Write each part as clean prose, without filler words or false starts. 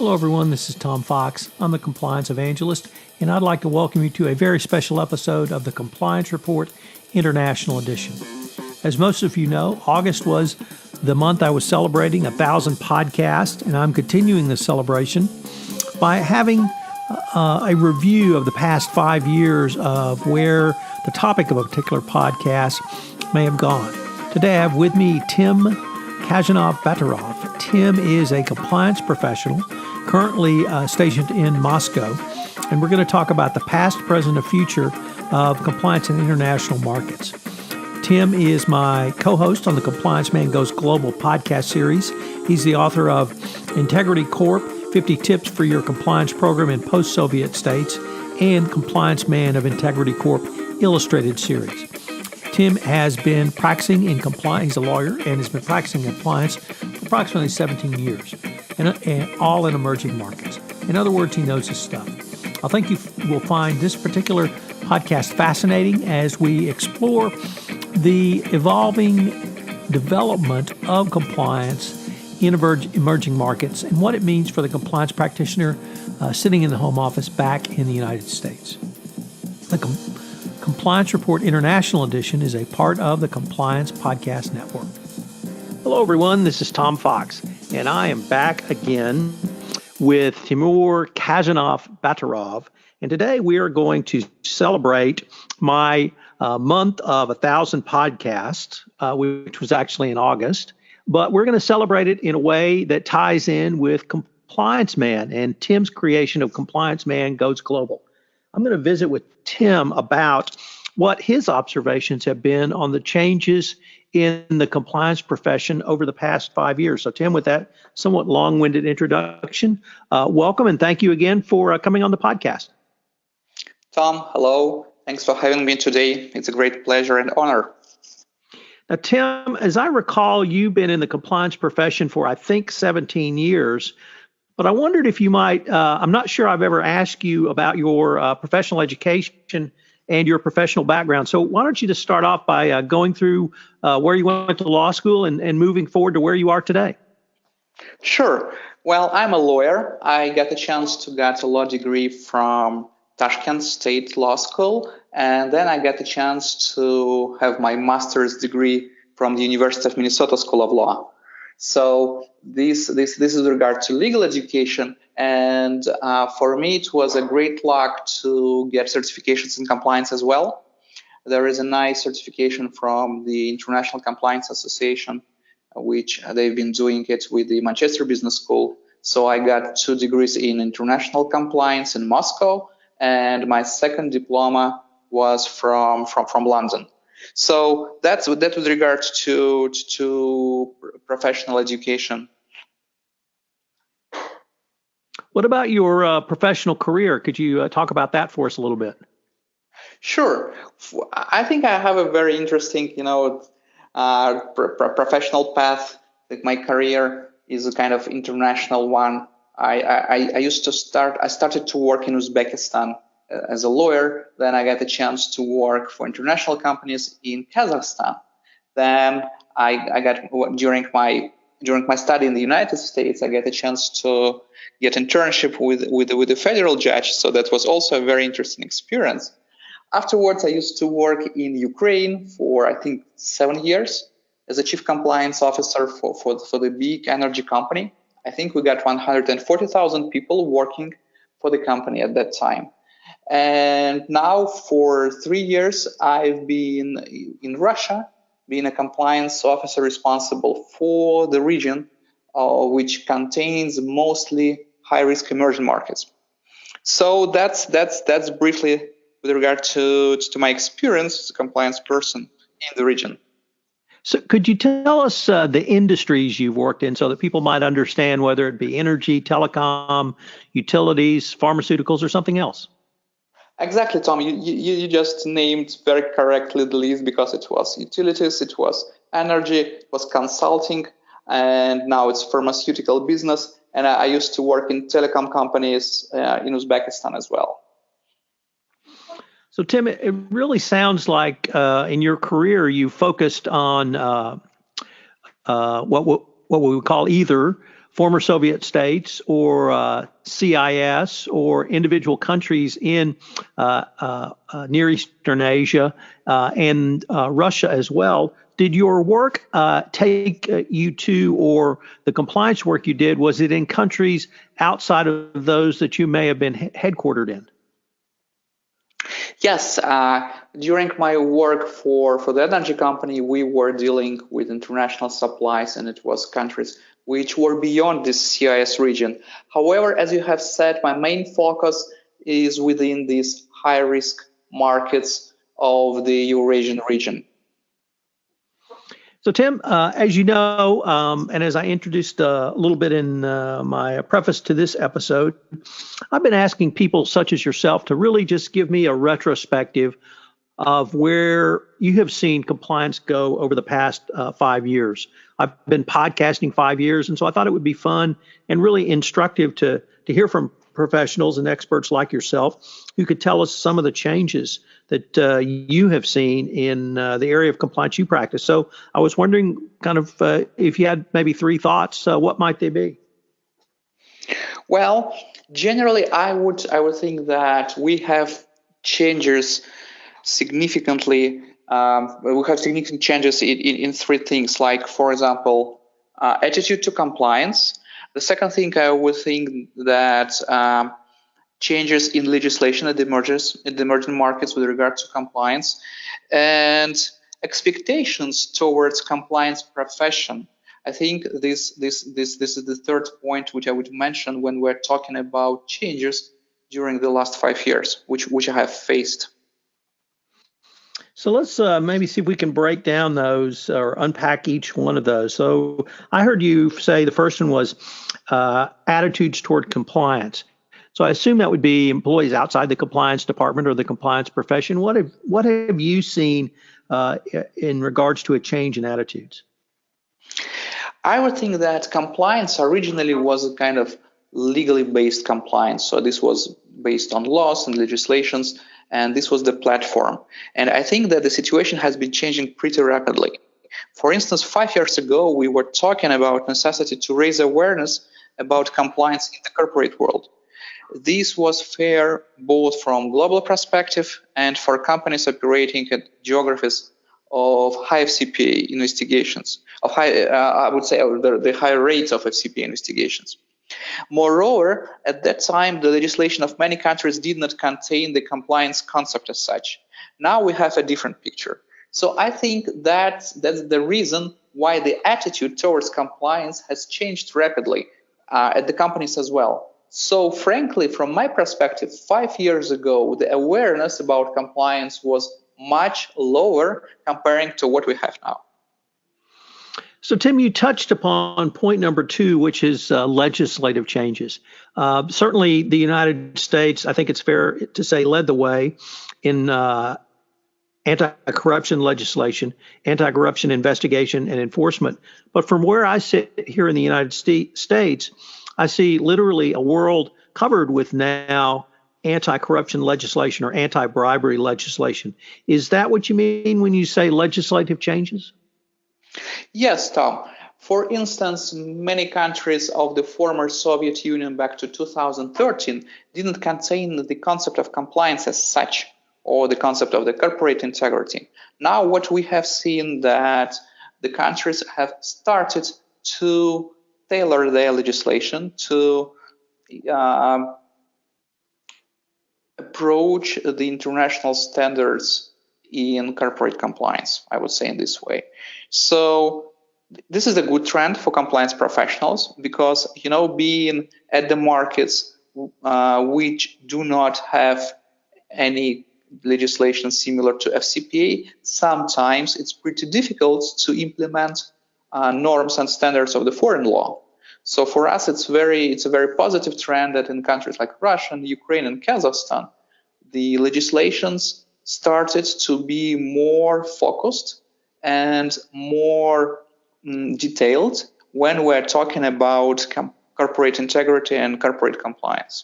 Hello everyone, this is Tom Fox. I'm the Compliance Evangelist, and I'd like to welcome you to a very special episode of the Compliance Report International Edition. As most of you know, August was the month I was celebrating 1,000 podcasts, and I'm continuing the celebration by having a review of the past 5 years of where the topic of a particular podcast may have gone. Today I have with me Tim Khasanov-Batirov. Tim is a compliance professional currently stationed in Moscow, and we're going to talk about the past, present, and future of compliance in international markets. Tim is my co-host on the Compliance Man Goes Global podcast series. He's the author of Integrity Corp, 50 Tips for Your Compliance Program in Post-Soviet States, and Compliance Man of Integrity Corp illustrated series. Tim has been practicing in compliance. He's a lawyer and has been practicing compliance for approximately 17 years, and all in emerging markets. In other words, he knows his stuff. I think you will find this particular podcast fascinating as we explore the evolving development of compliance in emerging markets and what it means for the compliance practitioner sitting in the home office back in the United States. The Compliance Report International Edition is a part of the Compliance Podcast Network. Hello, everyone. This is Tom Fox, and I am back again with Timur Khasanov-Batirov. And today we are going to celebrate my month of 1,000 podcasts, which was actually in August. But we're going to celebrate it in a way that ties in with Compliance Man and Tim's creation of Compliance Man Goes Global. I'm going to visit with Tim about what his observations have been on the changes in the compliance profession over the past 5 years. So, Tim, with that somewhat long-winded introduction, welcome and thank you again for coming on the podcast. Tom, hello. Thanks for having me today. It's a great pleasure and honor. Now, Tim, as I recall, you've been in the compliance profession for, I think, 17 years. But I wondered if you might, I'm not sure I've ever asked you about your professional education and your professional background. So why don't you just start off by going through where you went to law school and moving forward to where you are today? Sure. Well, I'm a lawyer. I got a chance to get a law degree from Tashkent State Law School, and then I got a chance to have my master's degree from the University of Minnesota School of Law. So this is with regard to legal education, and for me it was a great luck to get certifications in compliance as well. There is a nice certification from the International Compliance Association, which they've been doing it with the Manchester Business School. So I got 2 degrees in international compliance in Moscow, and my second diploma was from London. So that's with regards to professional education. What about your professional career? Could you talk about that for us a little bit? Sure. I think I have a very interesting, professional path. Like my career is a kind of international one. I started to work in Uzbekistan as a lawyer. Then I got a chance to work for international companies in Kazakhstan. Then I got during my study in the United States, I got a chance to get internship with a federal judge. So that was also a very interesting experience. Afterwards, I used to work in Ukraine for I think 7 years as a chief compliance officer for the big energy company. I think we got 140,000 people working for the company at that time. And now for 3 years, I've been in Russia, being a compliance officer responsible for the region, which contains mostly high-risk emerging markets. So that's briefly with regard to my experience as a compliance person in the region. So could you tell us the industries you've worked in so that people might understand whether it be energy, telecom, utilities, pharmaceuticals, or something else? Exactly, Tom. You just named very correctly the list, because it was utilities, it was energy, it was consulting, and now it's pharmaceutical business. And I used to work in telecom companies in Uzbekistan as well. So, Tim, it really sounds like in your career you focused on what we would call either former Soviet states or CIS or individual countries in Near Eastern Asia and Russia as well. Did your work take you to, or the compliance work you did, was it in countries outside of those that you may have been headquartered in? Yes, during my work for the energy company, we were dealing with international supplies, and it was countries which were beyond this CIS region. However, as you have said, my main focus is within these high-risk markets of the Eurasian region. So, Tim, as you know, and as I introduced a little bit in my preface to this episode, I've been asking people such as yourself to really just give me a retrospective of where you have seen compliance go over the past 5 years. I've been podcasting 5 years, and so I thought it would be fun and really instructive to hear from professionals and experts like yourself who could tell us some of the changes that you have seen in the area of compliance you practice. So I was wondering kind of if you had maybe 3 thoughts, what might they be? Well, generally, I would think that we have changes significantly. We have significant changes in 3 things, like, for example, attitude to compliance. The second thing, I would think that changes in legislation at the emerging markets with regard to compliance, and expectations towards compliance profession. I think this is the third point which I would mention when we're talking about changes during the last 5 years, which I have faced. So let's maybe see if we can break down those or unpack each one of those. So I heard you say the first one was attitudes toward compliance. So I assume that would be employees outside the compliance department or the compliance profession. What have you seen in regards to a change in attitudes? I would think that compliance originally was a kind of legally based compliance. So this was based on laws and legislations, and this was the platform. And I think that the situation has been changing pretty rapidly. For instance, 5 years ago, we were talking about necessity to raise awareness about compliance in the corporate world. This was fair both from global perspective and for companies operating at geographies of high FCPA investigations, of high, I would say the high rates of FCPA investigations. Moreover, at that time, the legislation of many countries did not contain the compliance concept as such. Now we have a different picture. So I think that's the reason why the attitude towards compliance has changed rapidly at the companies as well. So frankly, from my perspective, 5 years ago, the awareness about compliance was much lower comparing to what we have now. So, Tim, you touched upon point number 2, which is legislative changes. Certainly, the United States, I think it's fair to say, led the way in anti-corruption legislation, anti-corruption investigation and enforcement. But from where I sit here in the United States, I see literally a world covered with now anti-corruption legislation or anti-bribery legislation. Is that what you mean when you say legislative changes? Yes, Tom. For instance, many countries of the former Soviet Union back to 2013 didn't contain the concept of compliance as such, or the concept of the corporate integrity. Now what we have seen that the countries have started to tailor their legislation to approach the international standards in corporate compliance, I would say in this way. So this is a good trend for compliance professionals because, being at the markets which do not have any legislation similar to FCPA, sometimes it's pretty difficult to implement norms and standards of the foreign law. So for us, it's a very positive trend that in countries like Russia, and Ukraine, and Kazakhstan, the legislations started to be more focused and more detailed when we're talking about corporate integrity and corporate compliance.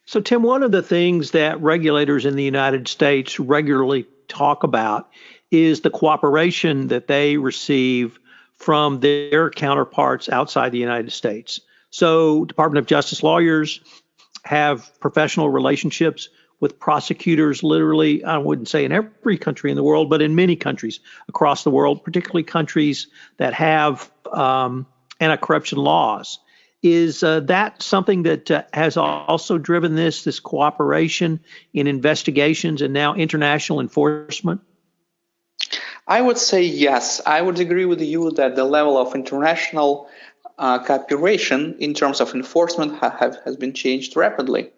So, Tim, one of the things that regulators in the United States regularly talk about is the cooperation that they receive from their counterparts outside the United States. So Department of Justice lawyers have professional relationships with prosecutors literally, I wouldn't say in every country in the world, but in many countries across the world, particularly countries that have anti-corruption laws. Is that something that has also driven this cooperation in investigations and now international enforcement? I would say yes. I would agree with you that the level of international cooperation in terms of enforcement has been changed rapidly.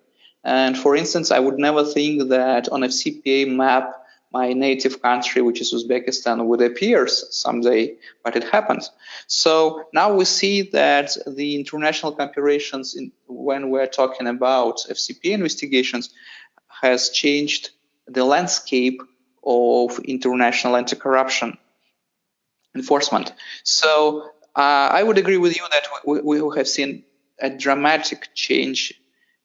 And for instance, I would never think that on a FCPA map, my native country, which is Uzbekistan, would appear someday, but it happens. So now we see that the international cooperations, when we're talking about FCPA investigations, has changed the landscape of international anti-corruption enforcement. So I would agree with you that we have seen a dramatic change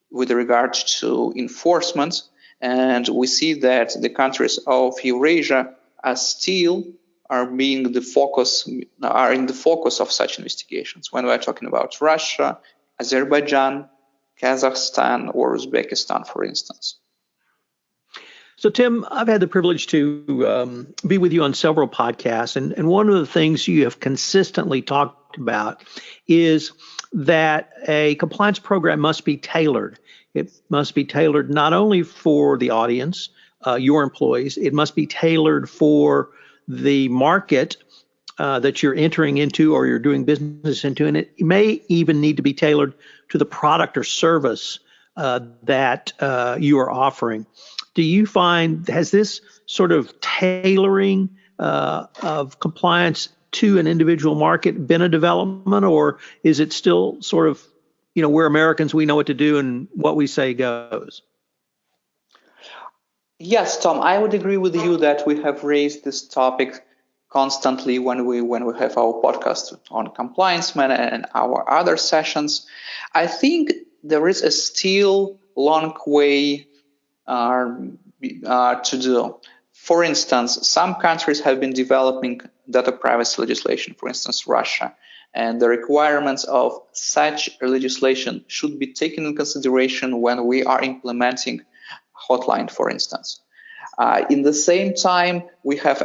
with regard to enforcement, and we see that the countries of Eurasia are in the focus of such investigations when we are talking about Russia, Azerbaijan, Kazakhstan, or Uzbekistan, for instance. So, Tim, I've had the privilege to be with you on several podcasts, and one of the things you have consistently talked about is that a compliance program must be tailored. It must be tailored not only for the audience, your employees, it must be tailored for the market that you're entering into or you're doing business into, and it may even need to be tailored to the product or service that you are offering. Do you find, has this sort of tailoring of compliance to an individual market been a development, or is it still sort of, we're Americans, we know what to do and what we say goes? Yes, Tom, I would agree with you that we have raised this topic constantly when we have our podcast on compliance man and our other sessions. I think there is a still long way to do. For instance, some countries have been developing data privacy legislation, for instance, Russia, and the requirements of such legislation should be taken in consideration when we are implementing hotline, for instance. In the same time, we have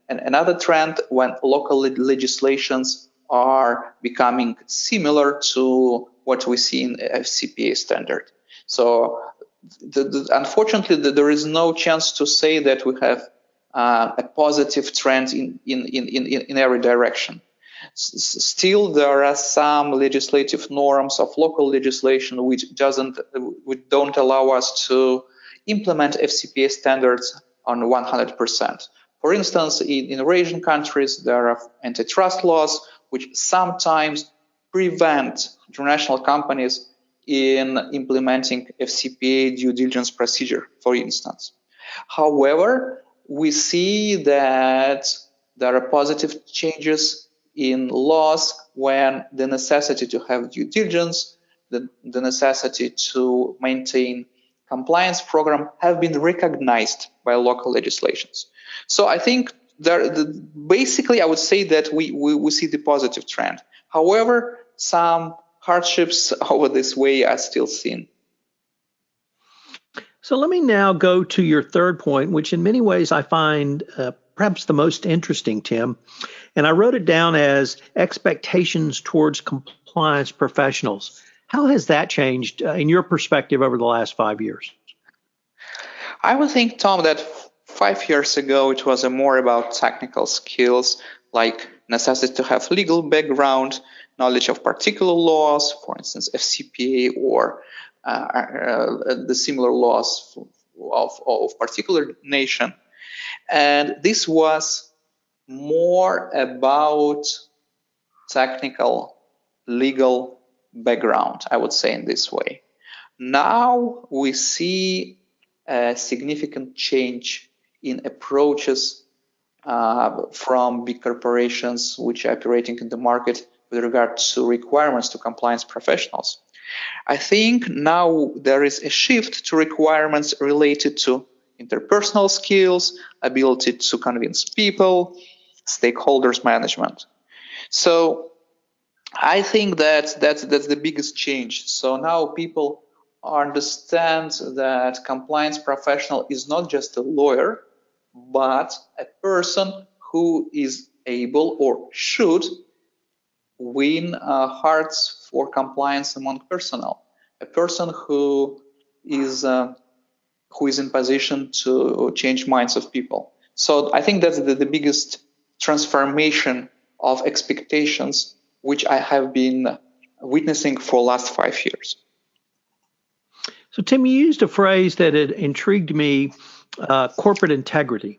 another trend when local legislations are becoming similar to what we see in FCPA standard. So unfortunately, there is no chance to say that we have a positive trend in every direction. Still, there are some legislative norms of local legislation which don't allow us to implement FCPA standards on 100%. For instance, in Eurasian countries, there are antitrust laws which sometimes prevent international companies in implementing FCPA due diligence procedure, for instance. However, we see that there are positive changes in laws when the necessity to have due diligence, the necessity to maintain compliance program have been recognized by local legislations. So I think basically I would say that we see the positive trend. However, some hardships over this way are still seen. So let me now go to your third point, which in many ways I find perhaps the most interesting, Tim. And I wrote it down as expectations towards compliance professionals. How has that changed in your perspective over the last 5 years? I would think, Tom, that 5 years ago it was more about technical skills, like necessity to have legal background, knowledge of particular laws, for instance, FCPA or the similar laws of particular nation. And this was more about technical, legal background, I would say in this way. Now we see a significant change in approaches from big corporations which are operating in the market with regard to requirements to compliance professionals. I think now there is a shift to requirements related to interpersonal skills, ability to convince people, stakeholders management. So I think that's the biggest change. So now people understand that compliance professional is not just a lawyer, but a person who is able or should win hearts for compliance among personnel. A person who is in position to change minds of people. So I think that's the biggest transformation of expectations which I have been witnessing for the last 5 years. So, Tim, you used a phrase that had intrigued me, corporate integrity.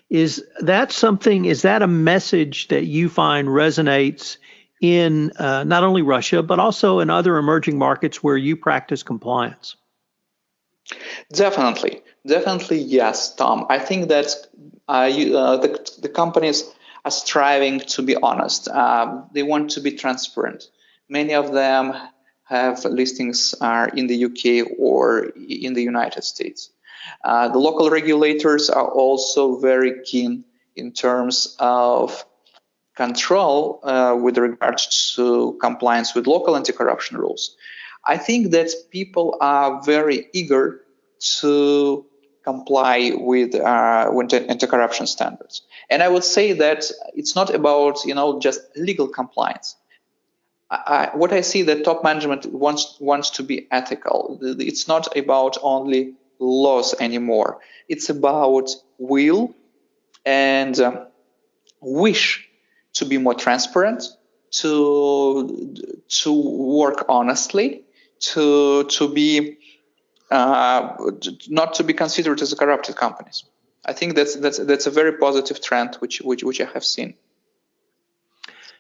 Is that a message that you find resonates in not only Russia, but also in other emerging markets where you practice compliance? Definitely, yes, Tom. I think that the companies are striving to be honest. They want to be transparent. Many of them have listings in the UK or in the United States. The local regulators are also very keen in terms of control with regards to compliance with local anti-corruption rules. I think that people are very eager to comply with anti-corruption standards. And I would say that it's not about just legal compliance. What I see that top management wants to be ethical. It's not about only laws anymore. It's about will and wish to be more transparent, to work honestly, to be not to be considered as corrupted companies. I think that's a very positive trend which I have seen.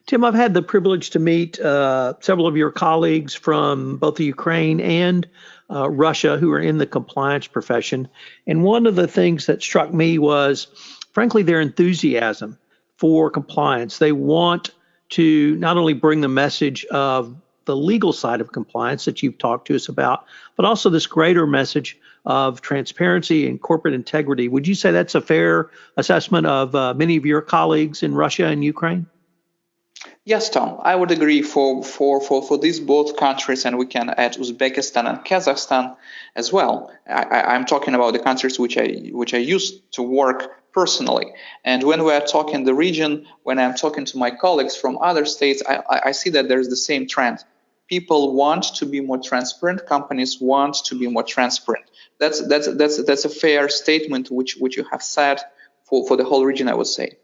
Tim, I've had the privilege to meet several of your colleagues from both the Ukraine and Russia who are in the compliance profession. And one of the things that struck me was, frankly, their enthusiasm for compliance. They want to not only bring the message of the legal side of compliance that you've talked to us about, but also this greater message of transparency and corporate integrity. Would you say that's a fair assessment of many of your colleagues in Russia and Ukraine? Yes, Tom, I would agree for these both countries, and we can add Uzbekistan and Kazakhstan as well. I'm talking about the countries which I used to work personally. And when we are talking the region, when I'm talking to my colleagues from other states, I see that there's the same trend. People want to be more transparent. Companies want to be more transparent. That's a fair statement which you have said for the whole region, I would say.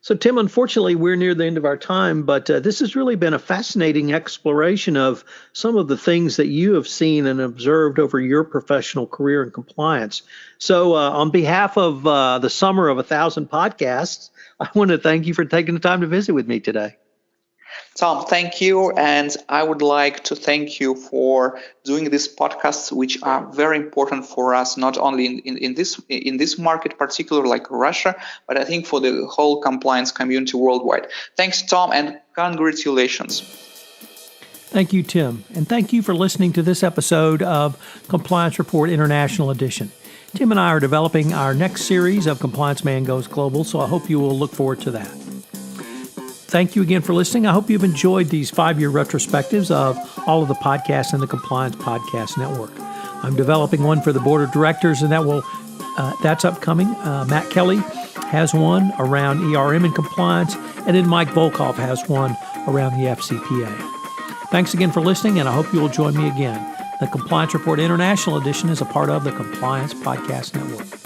So, Tim, unfortunately, we're near the end of our time, but this has really been a fascinating exploration of some of the things that you have seen and observed over your professional career in compliance. So on behalf of the Summer of 1,000 Podcasts, I want to thank you for taking the time to visit with me today. Tom, thank you. And I would like to thank you for doing these podcasts, which are very important for us, not only in this market, particularly like Russia, but I think for the whole compliance community worldwide. Thanks, Tom, and congratulations. Thank you, Tim. And thank you for listening to this episode of Compliance Report International Edition. Tim and I are developing our next series of Compliance Man Goes Global, so I hope you will look forward to that. Thank you again for listening. I hope you've enjoyed these 5-year retrospectives of all of the podcasts in the Compliance Podcast Network. I'm developing one for the board of directors, and that's upcoming. Matt Kelly has one around ERM and compliance, and then Mike Volkov has one around the FCPA. Thanks again for listening, and I hope you will join me again. The Compliance Report International Edition is a part of the Compliance Podcast Network.